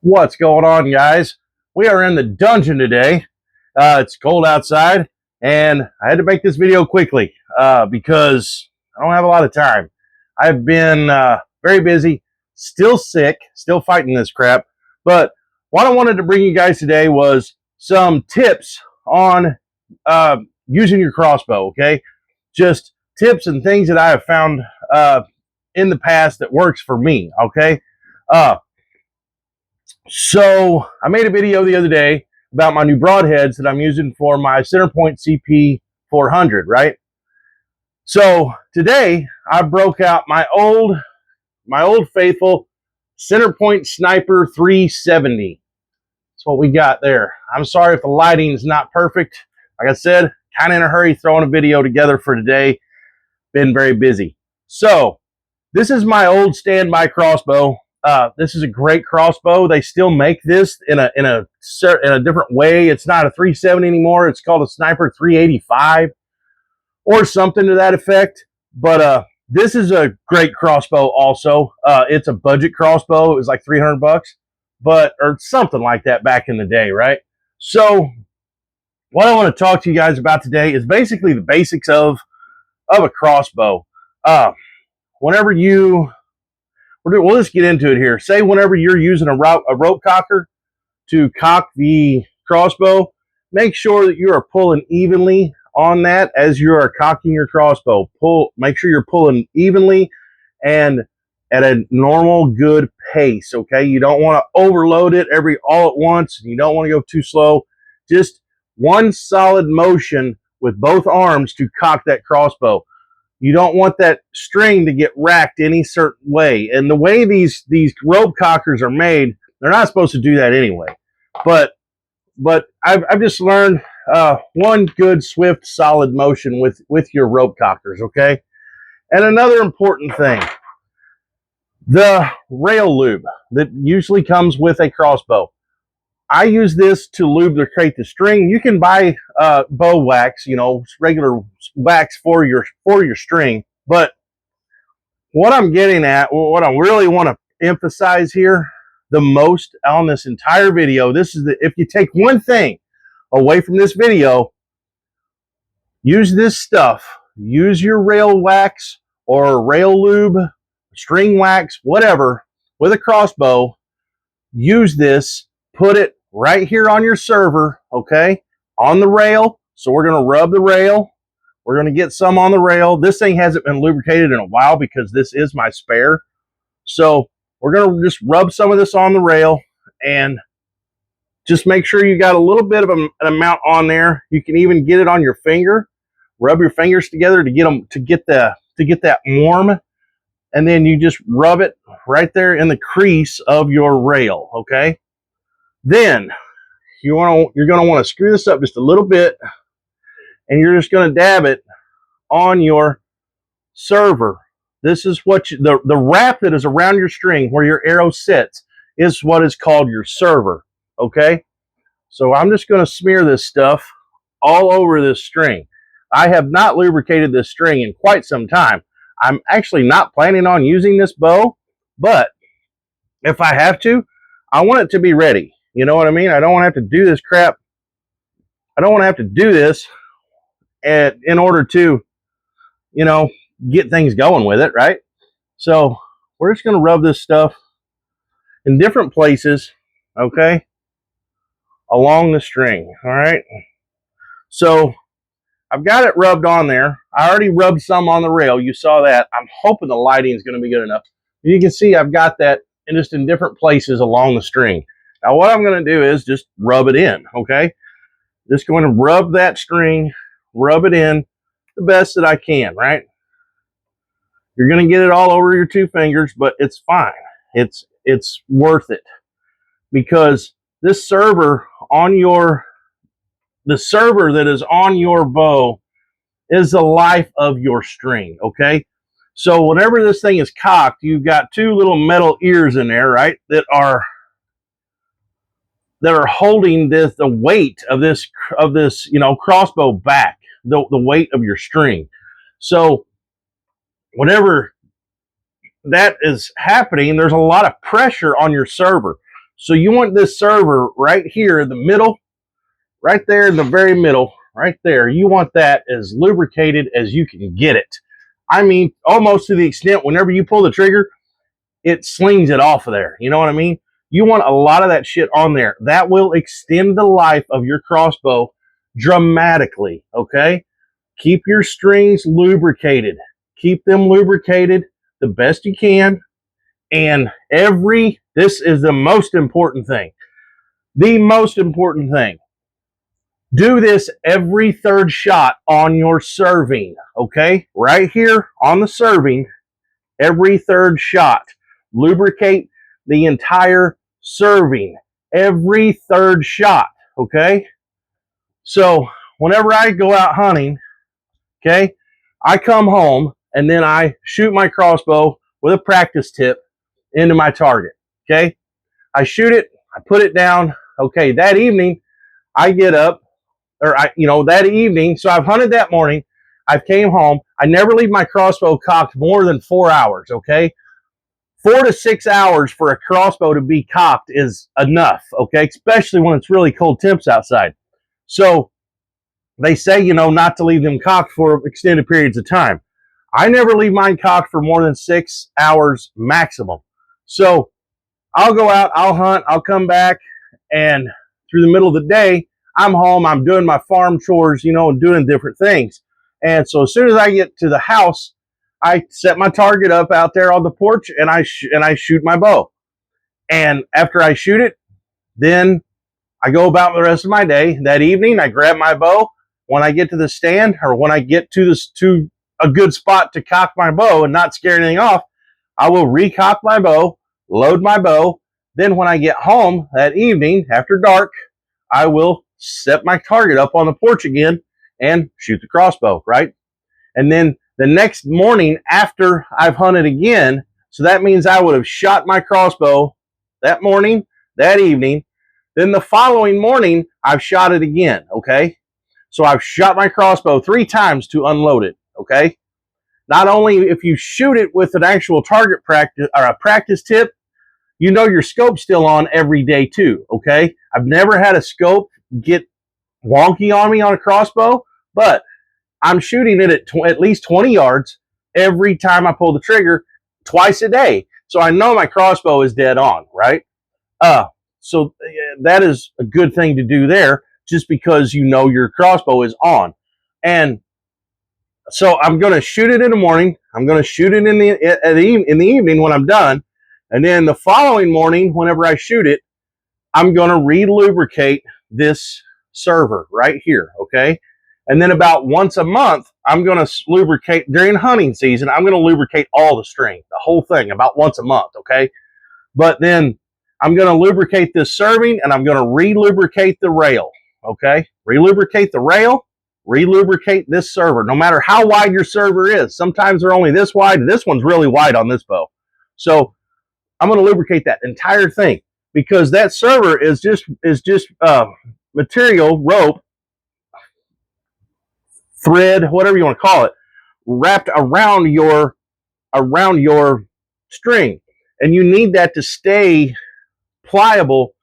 What's going on, guys? We are in the dungeon today. It's cold outside, and I had to make this video quickly because I don't have a lot of time. I've been very busy, still sick, still fighting this crap. But what I wanted to bring you guys today was some tips on using your crossbow, okay? Just tips and things that I have found in the past that works for me, okay? So I made a video the other day about my new broadheads that I'm using for my Centerpoint CP 400, right? So today I broke out my old faithful Centerpoint Sniper 370. That's what we got there. I'm sorry if the lighting's not perfect. Like I said, kind of in a hurry throwing a video together for today. Been very busy. So this is my old standby crossbow. This is a great crossbow. They still make this in a different way. It's not a 370 anymore. It's called a Sniper 385 or something to that effect. But this is a great crossbow also. It's a budget crossbow. It was like $300, or something like that back in the day, right? So what I want to talk to you guys about today is basically the basics of a crossbow. Whenever you We'll just get into it here. Say whenever you're using a rope cocker to cock the crossbow, make sure that you are pulling evenly on that as you are cocking your crossbow. Make sure you're pulling evenly and at a normal, good pace, okay? You don't want to overload it all at once. You don't want to go too slow. Just one solid motion with both arms to cock that crossbow. You don't want that string to get racked any certain way. And the way these rope cockers are made, they're not supposed to do that anyway. But I've just learned one good, swift, solid motion with your rope cockers, okay? And another important thing, the rail lube that usually comes with a crossbow. I use this to lubricate the string. You can buy bow wax, regular wax for your string. But what I'm getting at, what I really want to emphasize here the most on this entire video, if you take one thing away from this video, use this stuff. Use your rail wax or rail lube, string wax, whatever, with a crossbow. Use this. Put it right here on your server, okay, on the rail. So we're going to rub the rail. We're going to get some on the rail. This thing hasn't been lubricated in a while because this is my spare. So we're going to just rub some of this on the rail and just make sure you got a little bit of an amount on there. You can even get it on your finger. Rub your fingers together to get that warm. And then you just rub it right there in the crease of your rail, okay? Then you're going to want to screw this up just a little bit, and you're just going to dab it on your server. This is what the wrap that is around your string where your arrow sits is what is called your server, okay? So I'm just going to smear this stuff all over this string. I have not lubricated this string in quite some time. I'm actually not planning on using this bow, but if I have to, I want it to be ready. You know what I mean? I don't want to have to do this crap. I don't want to have to do this in order to, get things going with it, right? So we're just going to rub this stuff in different places, okay, along the string, all right? So I've got it rubbed on there. I already rubbed some on the rail. You saw that. I'm hoping the lighting is going to be good enough. You can see I've got that just in different places along the string. Now, what I'm going to do is just rub it in, okay? Just going to rub that string, rub it in the best that I can, right? You're going to get it all over your two fingers, but it's fine. It's worth it because this server the server that is on your bow is the life of your string, okay? So whenever this thing is cocked, you've got two little metal ears in there, right, that are holding the weight of this crossbow back, the weight of your string. So whenever that is happening, there's a lot of pressure on your server. So you want this server right here in the middle, right there in the very middle, right there. You want that as lubricated as you can get it. I mean, almost to the extent whenever you pull the trigger, it slings it off of there. You know what I mean? You want a lot of that shit on there. That will extend the life of your crossbow dramatically, okay? Keep your strings lubricated. Keep them lubricated the best you can. And this is the most important thing. The most important thing. Do this every third shot on your serving, okay? Right here on the serving, every third shot. Lubricate the entire serving, every third shot, okay? So whenever I go out hunting, okay, I come home and then I shoot my crossbow with a practice tip into my target, okay? I shoot it, I put it down, okay, that evening I get up, that evening, so I've hunted that morning, I've came home, I never leave my crossbow cocked more than 4 hours, okay? 4 to 6 hours for a crossbow to be cocked is enough, okay? Especially when it's really cold temps outside. So they say, not to leave them cocked for extended periods of time. I never leave mine cocked for more than 6 hours maximum. So I'll go out, I'll hunt, I'll come back, and through the middle of the day, I'm home, I'm doing my farm chores, and doing different things. And so as soon as I get to the house, I set my target up out there on the porch and I shoot my bow. And after I shoot it, then I go about the rest of my day. That evening, I grab my bow. When I get to the stand or when I get to a good spot to cock my bow and not scare anything off, I will recock my bow, load my bow. Then when I get home that evening after dark, I will set my target up on the porch again and shoot the crossbow, right? And then the next morning after I've hunted again, so that means I would have shot my crossbow that morning, that evening. Then the following morning, I've shot it again, okay? So I've shot my crossbow 3 times to unload it, okay? Not only if you shoot it with an actual target practice or a practice tip, your scope's still on every day too, okay? I've never had a scope get wonky on me on a crossbow, but I'm shooting it at least 20 yards every time I pull the trigger twice a day. So I know my crossbow is dead on, right? So that is a good thing to do there just because your crossbow is on. And so I'm going to shoot it in the morning. I'm going to shoot it in the evening when I'm done. And then the following morning, whenever I shoot it, I'm going to re-lubricate this server right here, okay? And then about once a month, I'm going to lubricate during hunting season. I'm going to lubricate all the string, the whole thing, about once a month, okay? But then I'm going to lubricate this serving, and I'm going to re-lubricate the rail, okay? Re-lubricate the rail, re-lubricate this server, no matter how wide your server is. Sometimes they're only this wide. This one's really wide on this bow. So I'm going to lubricate that entire thing because that server is just material, rope, thread, whatever you want to call it, wrapped around your string. And you need that to stay pliable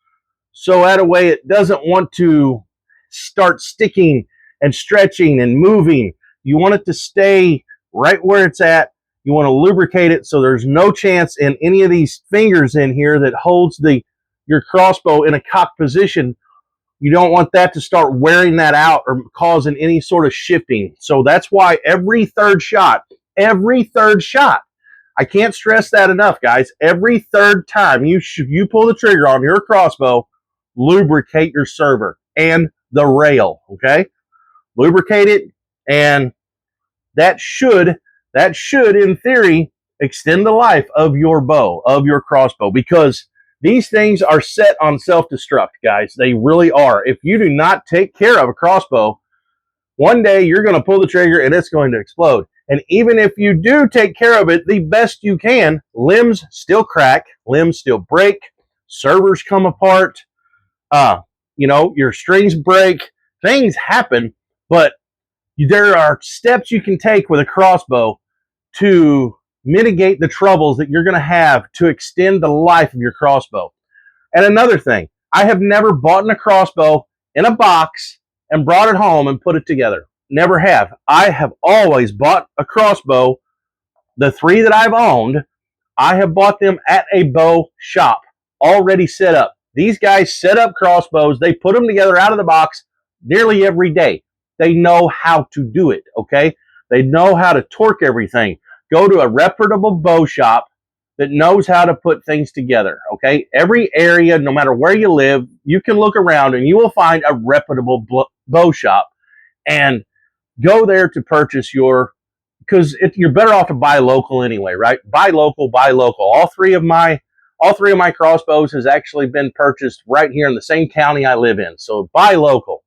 so that way it doesn't want to start sticking and stretching and moving. You want it to stay right where it's at. You want to lubricate it so there's no chance in any of these fingers in here that holds your crossbow in a cocked position. You don't want that to start wearing that out or causing any sort of shifting. So that's why every third shot, I can't stress that enough, guys. Every third time you pull the trigger on your crossbow, lubricate your server and the rail, okay? Lubricate it, and that should, in theory, extend the life of your bow, of your crossbow, because these things are set on self-destruct, guys. They really are. If you do not take care of a crossbow, one day you're going to pull the trigger and it's going to explode. And even if you do take care of it the best you can, limbs still crack, limbs still break, servers come apart, your strings break, things happen, but there are steps you can take with a crossbow to mitigate the troubles that you're going to have to extend the life of your crossbow. And another thing, I have never bought a crossbow in a box and brought it home and put it together. Never have. I have always bought a crossbow. The 3 that I've owned, I have bought them at a bow shop, already set up. These guys set up crossbows. They put them together out of the box nearly every day. They know how to do it, okay? They know how to torque everything. Go to a reputable bow shop that knows how to put things together, okay? Every area, no matter where you live, you can look around and you will find a reputable bow shop and go there to purchase your, because you're better off to buy local anyway, right? Buy local, buy local. All three of my crossbows has actually been purchased right here in the same county I live in. So buy local.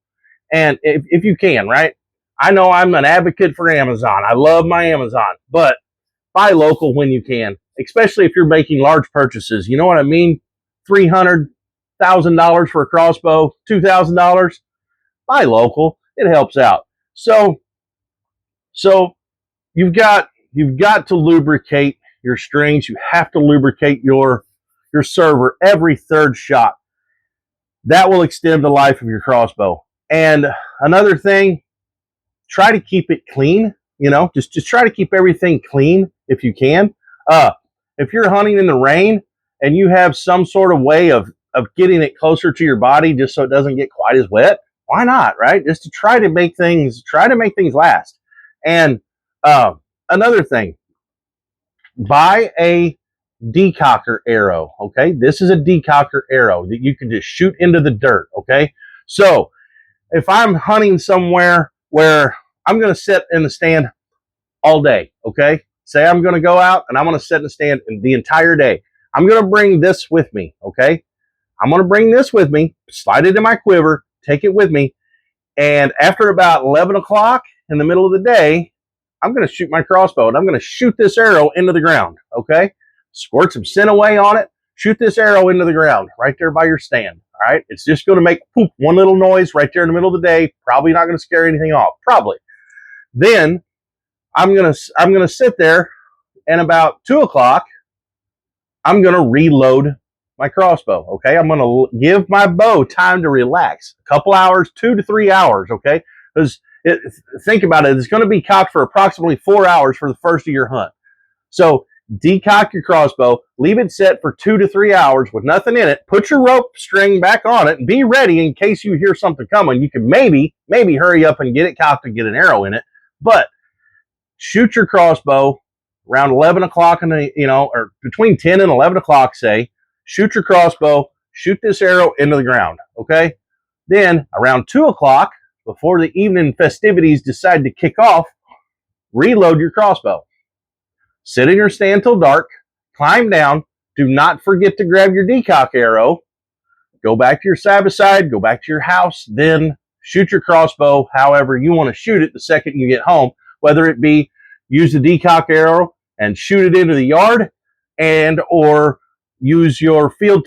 And if you can, right? I know I'm an advocate for Amazon. I love my Amazon, but buy local when you can, especially if you're making large purchases. You know what I mean? $300,000 for a crossbow, $2,000. Buy local. It helps out. So you've got to lubricate your strings. You have to lubricate your server every third shot. That will extend the life of your crossbow. And another thing, try to keep it clean. You know, just try to keep everything clean if you can. If you're hunting in the rain and you have some sort of way of getting it closer to your body just so it doesn't get quite as wet, why not, right? Just to try to make things last. And another thing, buy a decocker arrow, okay? This is a decocker arrow that you can just shoot into the dirt, okay? So if I'm hunting somewhere where I'm going to sit in the stand all day, okay? Say I'm going to go out and I'm going to sit in the stand the entire day. I'm going to bring this with me, okay? I'm going to bring this with me, slide it in my quiver, take it with me, and after about 11 o'clock in the middle of the day, I'm going to shoot my crossbow and I'm going to shoot this arrow into the ground, okay? Squirt some scent away on it, shoot this arrow into the ground right there by your stand, all right? It's just going to make poof, one little noise right there in the middle of the day, probably not going to scare anything off, probably. Then I'm going to sit there, and about 2 o'clock, I'm going to reload my crossbow, okay? I'm going to give my bow time to relax. A couple hours, 2 to 3 hours, okay? Because think about it, it's going to be cocked for approximately 4 hours for the first of your hunt. So decock your crossbow, leave it set for 2 to 3 hours with nothing in it, put your rope string back on it, and be ready in case you hear something coming. You can maybe hurry up and get it cocked and get an arrow in it, but shoot your crossbow around 11 o'clock or between 10 and 11 o'clock, say. Shoot your crossbow, shoot this arrow into the ground, okay? Then around 2 o'clock, before the evening festivities decide to kick off, reload your crossbow. Sit in your stand till dark, climb down, do not forget to grab your decock arrow, go back to your side-by-side, go back to your house, then shoot your crossbow however you want to shoot it the second you get home, whether it be use the decock arrow and shoot it into the yard, and or use your field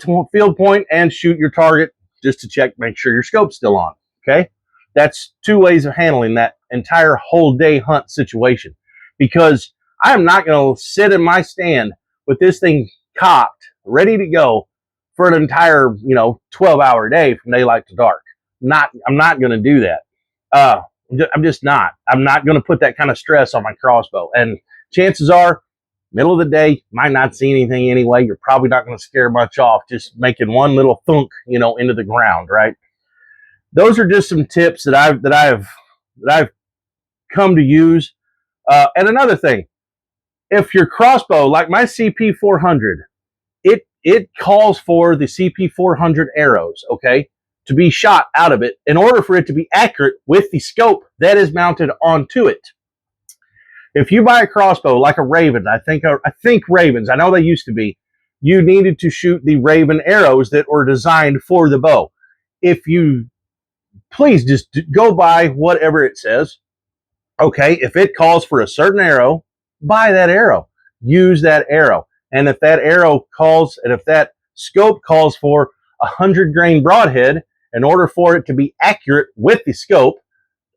point and shoot your target just to check, make sure your scope's still on, okay? That's 2 ways of handling that entire whole day hunt situation, because I am not going to sit in my stand with this thing cocked, ready to go for an entire, 12-hour day from daylight to dark. I'm not going to do that. I'm just not. I'm not going to put that kind of stress on my crossbow. And chances are, middle of the day, might not see anything anyway. You're probably not going to scare much off, just making one little thunk, into the ground, right? Those are just some tips that I've come to use. And another thing, if your crossbow, like my CP400, it calls for the CP400 arrows, okay, to be shot out of it in order for it to be accurate with the scope that is mounted onto it. If you buy a crossbow like a Raven, I think Ravens, I know they used to be, you needed to shoot the Raven arrows that were designed for the bow. If you, please just go by whatever it says. Okay, if it calls for a certain arrow, buy that arrow. Use that arrow. And if that if that scope calls for 100 grain broadhead, in order for it to be accurate with the scope,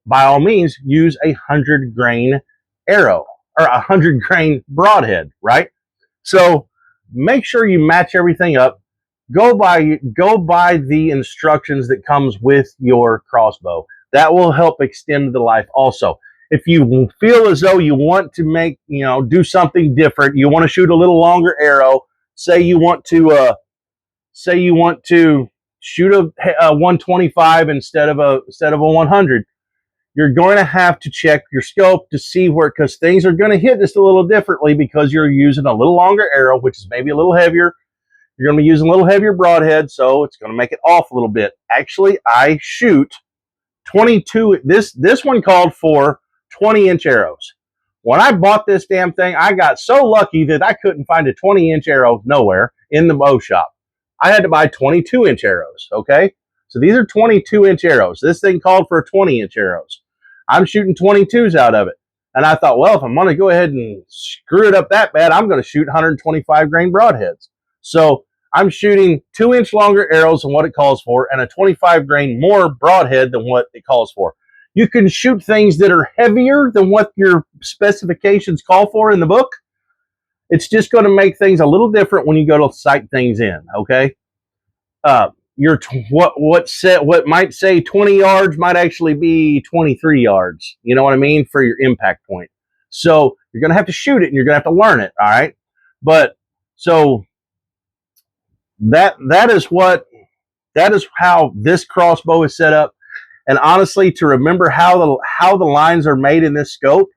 by all means, use 100 grain arrow or 100 grain broadhead, right? So make sure you match everything up. go by the instructions that comes with your crossbow. That will help extend the life also. If you feel as though you want to make, do something different, you want to shoot a little longer arrow, say you want to shoot a 125 instead of a 100, you're going to have to check your scope to see where, because things are going to hit just a little differently because you're using a little longer arrow, which is maybe a little heavier. You're going to be using a little heavier broadhead, so it's going to make it off a little bit. Actually, I shoot 22. This one called for 20-inch arrows. When I bought this damn thing, I got so lucky that I couldn't find a 20-inch arrow nowhere in the bow shop. I had to buy 22-inch arrows, okay? So these are 22-inch arrows. This thing called for 20-inch arrows. I'm shooting 22s out of it. And I thought, well, if I'm going to go ahead and screw it up that bad, I'm going to shoot 125 grain broadheads. So I'm shooting 2-inch longer arrows than what it calls for and a 25 grain more broadhead than what it calls for. You can shoot things that are heavier than what your specifications call for in the book. It's just going to make things a little different when you go to sight things in, okay? What might say 20 yards might actually be 23 yards. You know what I mean? For your impact point. So you're going to have to shoot it and you're going to have to learn it, all right? But so that is how this crossbow is set up. And honestly, to remember how the lines are made in this scope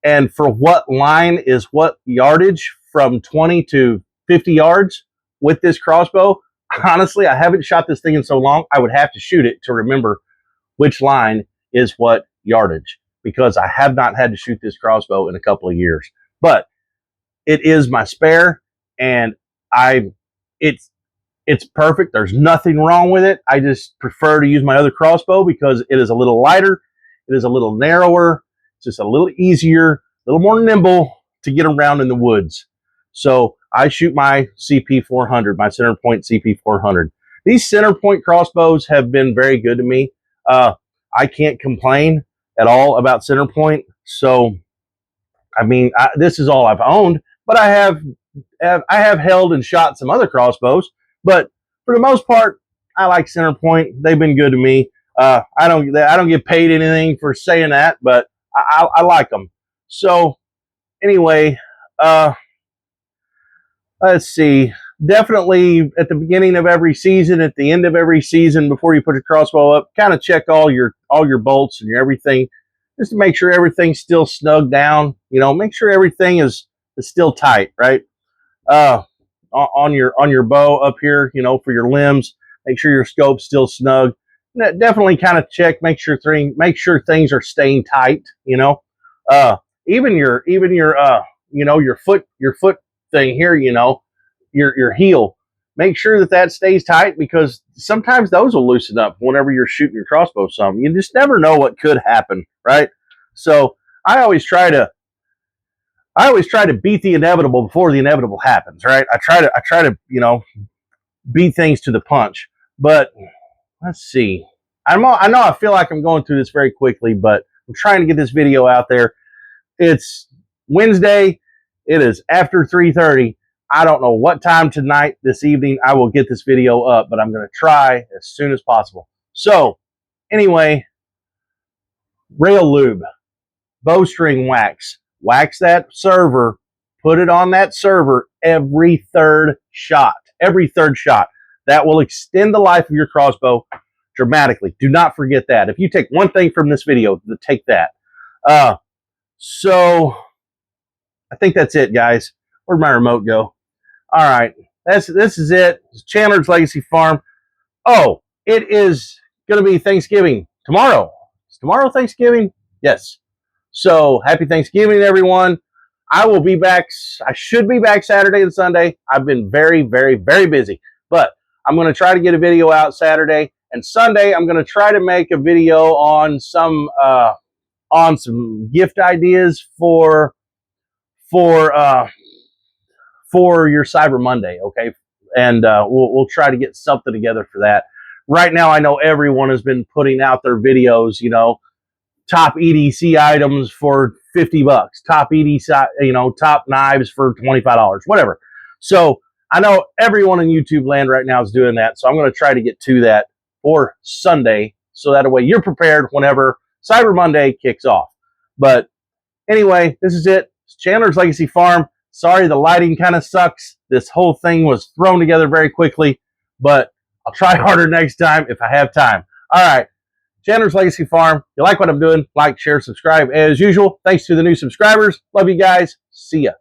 and for what line is what yardage from 20 to 50 yards with this crossbow, honestly, I haven't shot this thing in so long, I would have to shoot it to remember which line is what yardage, because I have not had to shoot this crossbow in a couple of years. But it is my spare, and it's perfect. There's nothing wrong with it. I just prefer to use my other crossbow because it is a little lighter, it is a little narrower, it's just a little easier, a little more nimble to get around in the woods. So I shoot my CP400, my center point CP400. These center point crossbows have been very good to me. I can't complain at all about center point. So, I mean, this is all I've owned, but I have held and shot some other crossbows. But for the most part, I like center point. They've been good to me. I don't get paid anything for saying that, but I like them. So anyway, let's see. Definitely at the beginning of every season, at the end of every season, before you put your crossbow up, kind of check all your bolts and your everything, just to make sure everything's still snug down. Make sure everything is still tight, right? On your bow up here, for your limbs, make sure your scope's still snug. Definitely kind of check, make sure things are staying tight. Even your foot thing here, your heel, make sure that stays tight, because sometimes those will loosen up whenever you're shooting your crossbow. You just never know what could happen, right? So I always try to beat the inevitable before the inevitable happens, right? I try to beat things to the punch. But let's see. I know I feel like I'm going through this very quickly, but I'm trying to get this video out there. It's Wednesday. It is after 3:30. I don't know what time tonight, this evening, I will get this video up, but I'm going to try as soon as possible. So anyway, rail lube, bowstring wax. Wax that server, put it on that server every third shot. That will extend the life of your crossbow dramatically. Do not forget that. If you take one thing from this video, take that. So I think that's it, guys. Where'd my remote go? All right, this is it. It's Chandler's Legacy Farm. Oh, it is going to be Thanksgiving tomorrow. Is tomorrow Thanksgiving? Yes. So happy Thanksgiving, everyone. I will be back. I should be back Saturday and Sunday. I've been very, very, very busy, but I'm going to try to get a video out Saturday and Sunday. I'm going to try to make a video on some gift ideas for your Cyber Monday. Okay. And, we'll try to get something together for that. Right now, I know everyone has been putting out their videos, top EDC items for $50, top EDC, top knives for $25, whatever. So I know everyone in YouTube land right now is doing that, so I'm going to try to get to that for Sunday, so that way you're prepared whenever Cyber Monday kicks off. But anyway, this is it. It's Chandler's Legacy Farm. Sorry the lighting kind of sucks. This whole thing was thrown together very quickly, but I'll try harder next time if I have time. All right. Chandler's Legacy Farm. If you like what I'm doing, like, share, subscribe as usual. Thanks to the new subscribers. Love you guys. See ya.